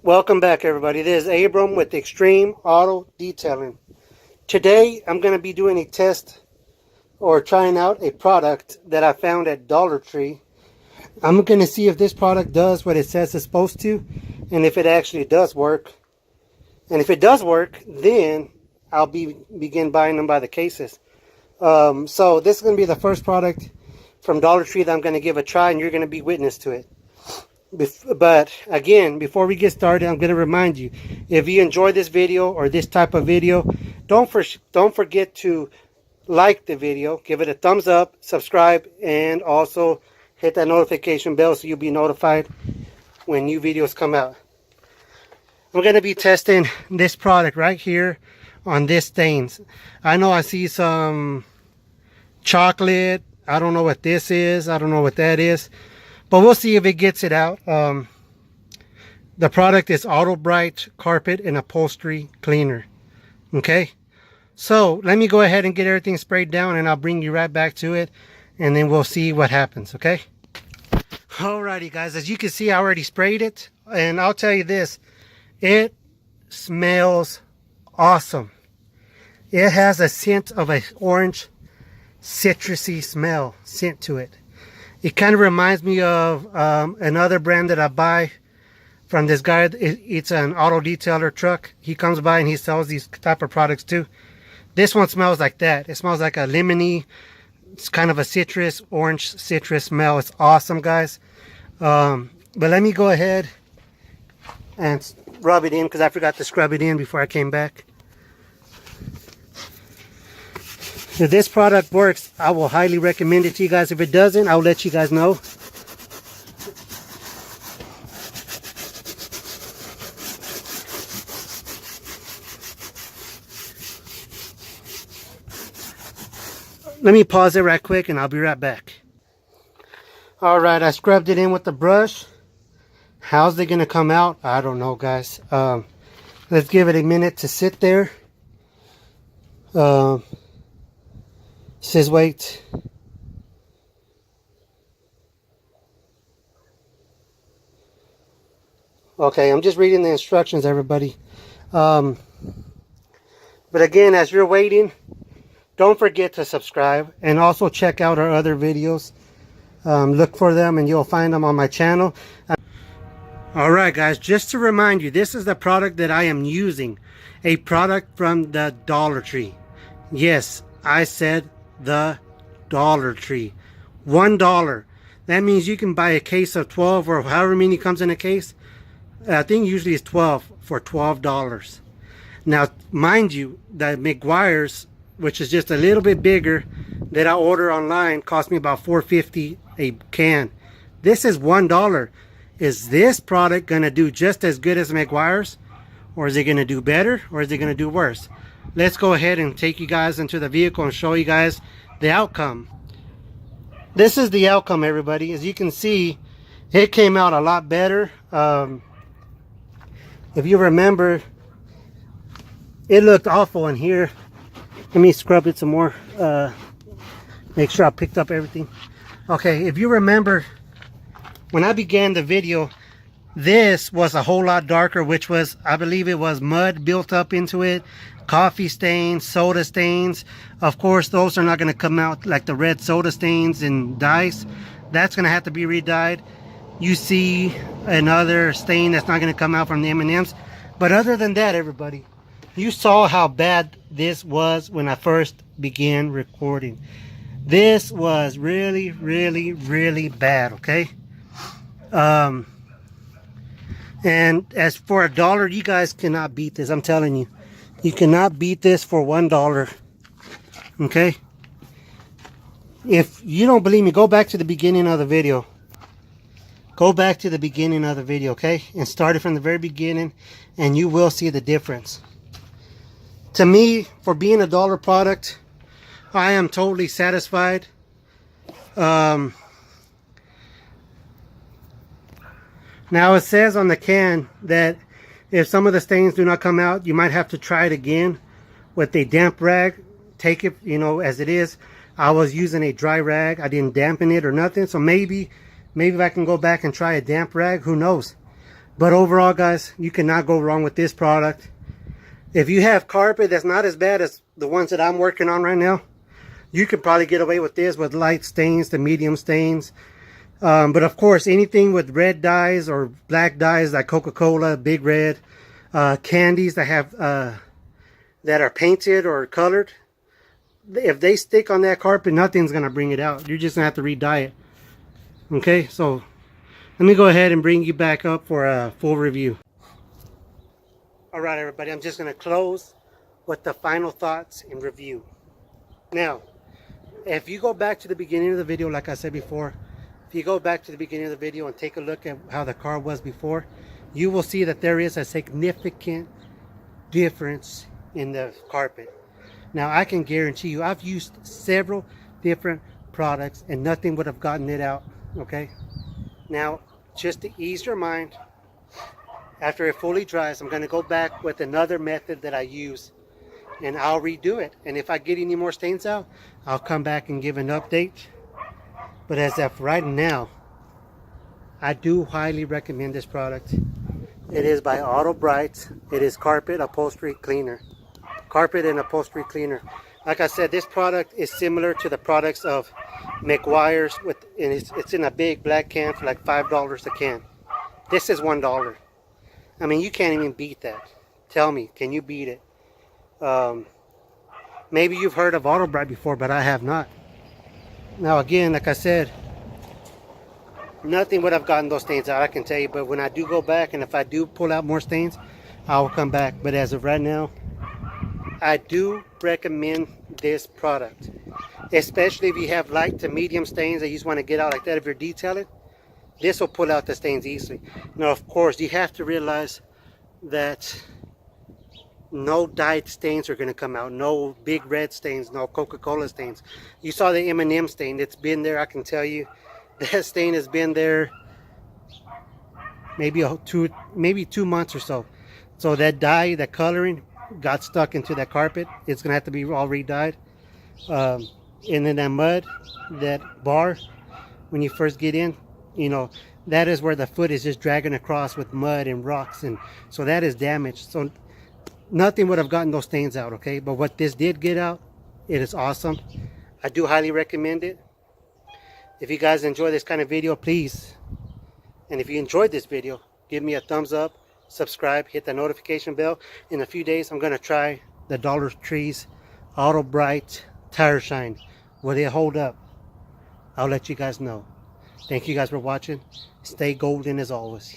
Welcome back, everybody. This is Abram with Extreme Auto Detailing. Today I'm going to be doing a test or trying out a product that I found at Dollar Tree. I'm going to see if this product does what it says it's supposed to and if it actually does work. And if it does work, then I'll begin buying them by the cases. So this is going to be the first product from Dollar Tree that I'm going to give a try, and you're going to be witness to it. But again, before we get started, I'm going to remind you, if you enjoy this video or this type of video, don't forget to like the video, give it a thumbs up, subscribe, and also hit that notification bell so you'll be notified when new videos come out. I'm going to be testing this product right here on this stains. I know I see some chocolate. I don't know what this is. I don't know what that is. But we'll see if it gets it out. The product is Auto Bright Carpet and Upholstery Cleaner. Okay. So let me go ahead and get everything sprayed down, and I'll bring you right back to it. And then we'll see what happens. Okay. Alrighty, guys. As you can see, I already sprayed it. And I'll tell you this. It smells awesome. It has a scent of an orange citrusy scent to it. It kind of reminds me of another brand that I buy from this guy. It's an auto detailer truck. He comes by and he sells these type of products too. This one smells like that. It smells like a lemony. It's kind of a orange citrus smell. It's awesome, guys. But let me go ahead and rub it in because I forgot to scrub it in before I came back. If this product works, I will highly recommend it to you guys. If it doesn't, I'll let you guys know. Let me pause it right quick and I'll be right back. Alright, I scrubbed it in with the brush. How's it going to come out? I don't know, guys. Let's give it a minute to sit there. Says wait. Okay, I'm just reading the instructions, everybody. But again, as you're waiting, don't forget to subscribe and also check out our other videos. Look for them and you'll find them on my channel. Alright, guys, just to remind you, this is the product that I am using. A product from the Dollar Tree. Yes, I said the Dollar Tree. $1. That means you can buy a case of 12 or however many comes in a case. I think usually it's 12 for $12. Now, mind you, the McGuire's, which is just a little bit bigger, that I order online, cost me about $4.50 a can. This is $1. Is this product going to do just as good as McGuire's? Or is it going to do better? Or is it going to do worse? Let's go ahead and take you guys into the vehicle and show you guys the outcome. This is the outcome, everybody. As you can see, it came out a lot better. If you remember, it looked awful in here. Let me scrub it some more. Make sure I picked up everything. Okay, if you remember, when I began the video, this was a whole lot darker, which was, I believe it was mud built up into it. Coffee stains, soda stains. Of course, those are not going to come out like the red soda stains and dyes. That's going to have to be re-dyed. You see another stain that's not going to come out from the M&Ms. But other than that, everybody, you saw how bad this was when I first began recording. This was really, really, really bad, okay? And as for $1, you guys cannot beat this. I'm telling you. You cannot beat this for $1. Okay? If you don't believe me, go back to the beginning of the video. Go back to the beginning of the video, okay? And start it from the very beginning, and you will see the difference. To me, for being a $1 product, I am totally satisfied. Now it says on the can that if some of the stains do not come out, you might have to try it again with a damp rag. Take it, you know, as it is. I was using a dry rag. I didn't dampen it or nothing. So maybe if I can go back and try a damp rag, who knows? But overall, guys, you cannot go wrong with this product. If you have carpet that's not as bad as the ones that I'm working on right now, you could probably get away with this with light stains to medium stains. But of course, anything with red dyes or black dyes like Coca-Cola, Big Red, candies that have that are painted or colored, if they stick on that carpet, nothing's gonna bring it out. You're just gonna have to re-dye it. Okay, so let me go ahead and bring you back up for a full review. All right, everybody, I'm just gonna close with the final thoughts and review. Now, if you go back to the beginning of the video, like I said before, if you go back to the beginning of the video and take a look at how the car was before, you will see that there is a significant difference in the carpet. Now, I can guarantee you, I've used several different products and nothing would have gotten it out, okay? Now, just to ease your mind, after it fully dries, I'm gonna go back with another method that I use and I'll redo it. And if I get any more stains out, I'll come back and give an update. But as of right now, I do highly recommend this product. It is by Auto Bright. It is carpet upholstery cleaner. Carpet and upholstery cleaner. Like I said, this product is similar to the products of Meguiar's, and it's in a big black can for like $5 a can. This is $1. I mean, you can't even beat that. Tell me, can you beat it? Maybe you've heard of Auto Bright before, but I have not. Now again, like I said, nothing would have gotten those stains out, I can tell you. But when I do go back, and if I do pull out more stains, I will come back. But as of right now, I do recommend this product, especially if you have light to medium stains that you just want to get out like that. If you're detailing, this will pull out the stains easily. Now, of course, you have to realize that no dyed stains are going to come out. No big red stains, no Coca-Cola stains. You saw the M&M stain. It's been there, I can tell you. That stain has been there maybe 2 months or so. So that dye, that coloring, got stuck into that carpet. It's going to have to be all re-dyed. And then that mud, that bar, when you first get in, you know, that is where the foot is just dragging across with mud and rocks. And so that is damaged. So nothing would have gotten those stains out, okay? But what this did get out, it is awesome. I do highly recommend it. If you guys enjoy this kind of video, please, and if you enjoyed this video, give me a thumbs up, subscribe, hit the notification bell. In a few days, I'm going to try the Dollar Tree's Auto Bright Tire Shine. Will it hold up? I'll let you guys know. Thank you guys for watching. Stay golden as always.